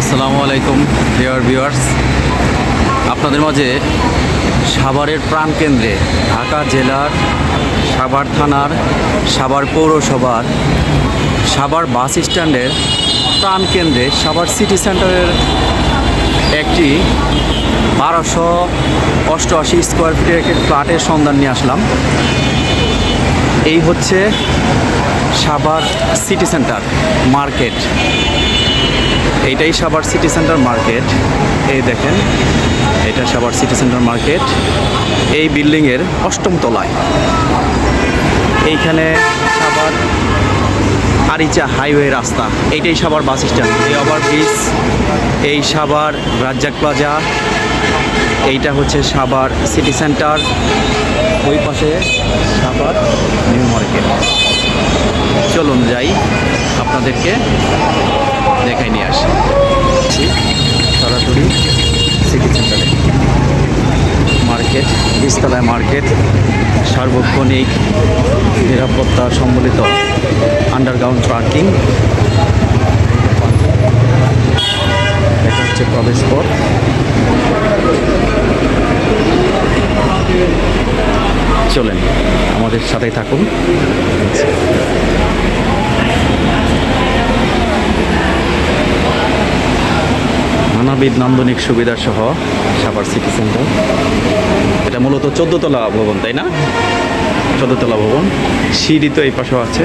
আসসালামু আলাইকুম dear viewers, আপনাদের মাঝে সাভারের প্রাণকেন্দ্রে ঢাকা জেলার সাভার থানার সাভার পৌরসভার সাভার বাস স্ট্যান্ডের প্রাণকেন্দ্রে সাভার সিটি সেন্টারের একটি 1288 স্কোয়ার ফিটের একটি ফ্ল্যাটের সন্ধান নিয়ে আসলাম। এই হচ্ছে সাভার সিটি সেন্টার মার্কেট। এইটাই সাভার সিটি সেন্টার মার্কেট। এই দেখেন, এটা সাভার সিটি সেন্টার মার্কেট। এই বিল্ডিংয়ের 8ম তলায়। এইখানে সাভার আরিচা হাইওয়ে রাস্তা, এইটাই সাভার বাস স্ট্যান্ড। এই ওভারব্রিজ, এই সাভার রাজ্জাক প্লাজা, এইটা হচ্ছে সাভার সিটি সেন্টার। ওই পাশে সাভার নিউ মার্কেট। চলুন যাই, আপনাদেরকে দেখাই নিয়ে আসি সরাসরি সিটি সেন্টারে। মার্কেট, বিশতলায় মার্কেট, সার্বক্ষণিক নিরাপত্তা সম্বলিত আন্ডারগ্রাউন্ড পার্কিং। এটা হচ্ছে প্রবেশ পথ। চলেন আমাদের সাথেই থাকুন। নানাবিধ নান্দনিক সুবিধা সহ সাভার সিটি সেন্টার। এটা মূলত 14 তলা ভবন, তাই না? 14 তলা ভবন। সিঁড়ি তো এই পাশেও আছে।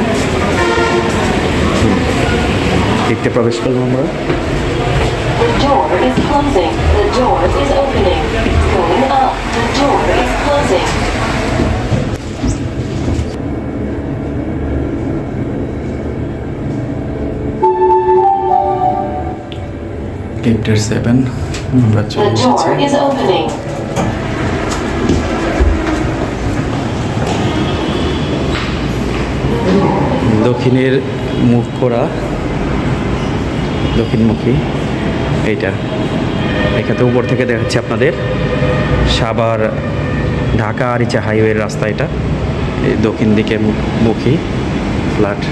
দেখতে প্রবেশ করলাম আমরা। The door is closing. The door is opening. Going up. The door is closing. Sector 7 আমরা The চলে এসেছি। door is opening. দক্ষিণের মুখ করা, দক্ষিণমুখী এইটা। এখানে উপর থেকে দেখাচ্ছি আপনাদের সাভার ঢাকা আরিচা হাইওয়ের রাস্তা। এটা এই দক্ষিণ দিকে মুখী ফ্ল্যাট।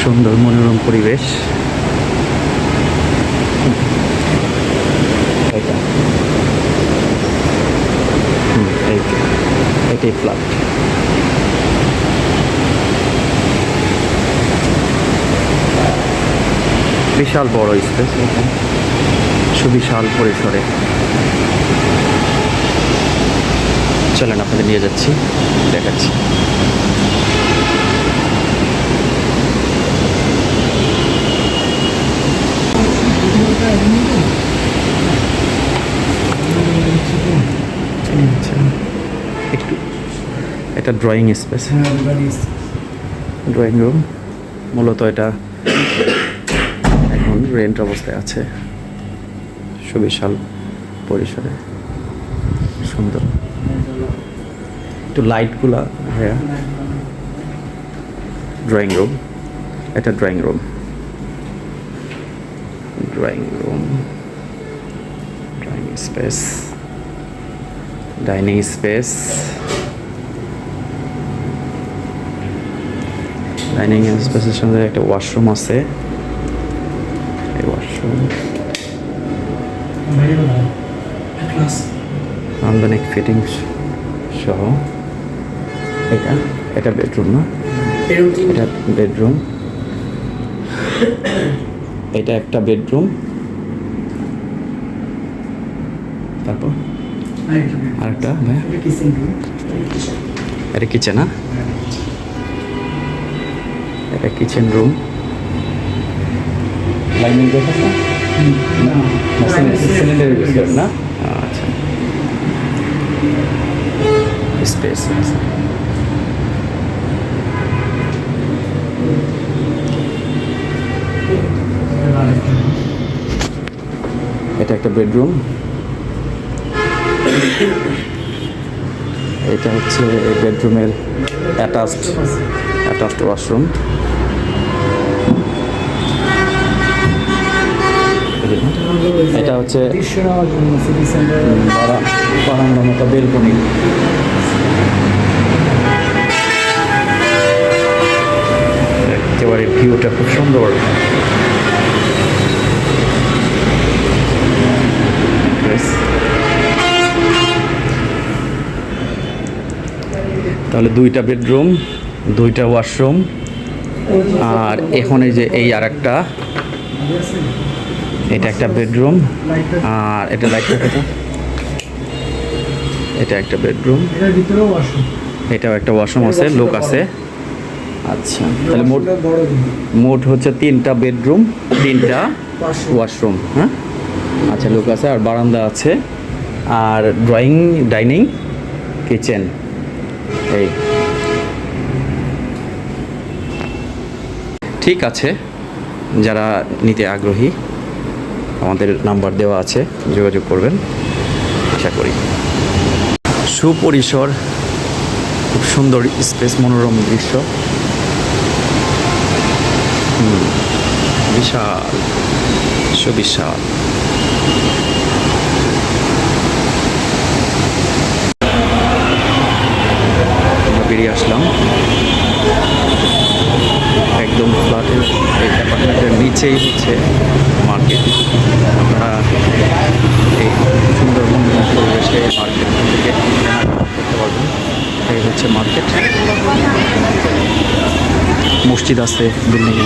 সুন্দর মনোরম পরিবেশ। এটাই ফ্ল্যাট। বিশাল বড় স্পেস, সুবিশাল পরিসরে। চলেন আপনাদের নিয়ে যাচ্ছি, দেখাচ্ছি। একটু এটা ড্রয়িং স্পেস, ড্রয়িং রুম। মূলত এটা এখন রেন্ট অবস্থায় আছে। সুবিশাল পরিসরে, সুন্দর। একটু লাইটগুলা, হ্যাঁ। ড্রয়িং রুম, এটা drawing room, drawing room, drawing space, dining space. Dining স্পেসের সঙ্গে একটা ওয়াশরুম আছে। এই ওয়াশরুম নান্দনিক ফিটিংস সহ। এটা বেডরুম না, এটা বেডরুম। এটা একটা বেডরুম। তারপর আরেকটা, এটা কিচেন। না, এটা কিচেন রুম। লাইনিং দেখা না? আচ্ছা, স্পেস আছে। এটা একটা বেডরুম। এটা হচ্ছে বেডরুমের অ্যাটাচড ওয়াশরুম। এটা হচ্ছে দৃশ্য নেওয়ার জন্য সিটি সেন্টার বারান্দা মতো বেলকনি। একেবারে ভিউটা খুব সুন্দর। তাহলে 2টা বেডরুম, 2টা ওয়াশরুম, আর এখন এই যে এই আর একটা, এটা একটা বেডরুম, আর এটা লাইট এটা একটা বেডরুম, এটার ভিতরেও ওয়াশরুম, এটাও একটা ওয়াশরুম আছে, লোক আছে। আচ্ছা, তাহলে বড় মোট হচ্ছে 3টা বেডরুম, 3টা ওয়াশরুম। হ্যাঁ, আচ্ছা, লোক আছে, আর বারান্দা আছে, আর ডাইনিং, কিচেন। এই ঠিক আছে, যারা নিতে আগ্রহী আমাদের নাম্বার দেওয়া আছে, যোগাযোগ করবেন আশা করি। সুপরিসর, খুব সুন্দর স্পেস, মনোরম দৃশ্য। বিশাল, সুবিশাল। আমরা বেরিয়ে আসলাম একদম ফ্ল্যাটের এই অ্যাপার্টমেন্টের নিচেই হচ্ছে মার্কেট। আপনারা এই সুন্দর মনোরম পরিবেশে মার্কেট থেকে কেনাকাটা করতে পারবেন। এই হচ্ছে মার্কেট, মসজিদ আছে বিল্ডিংয়ে।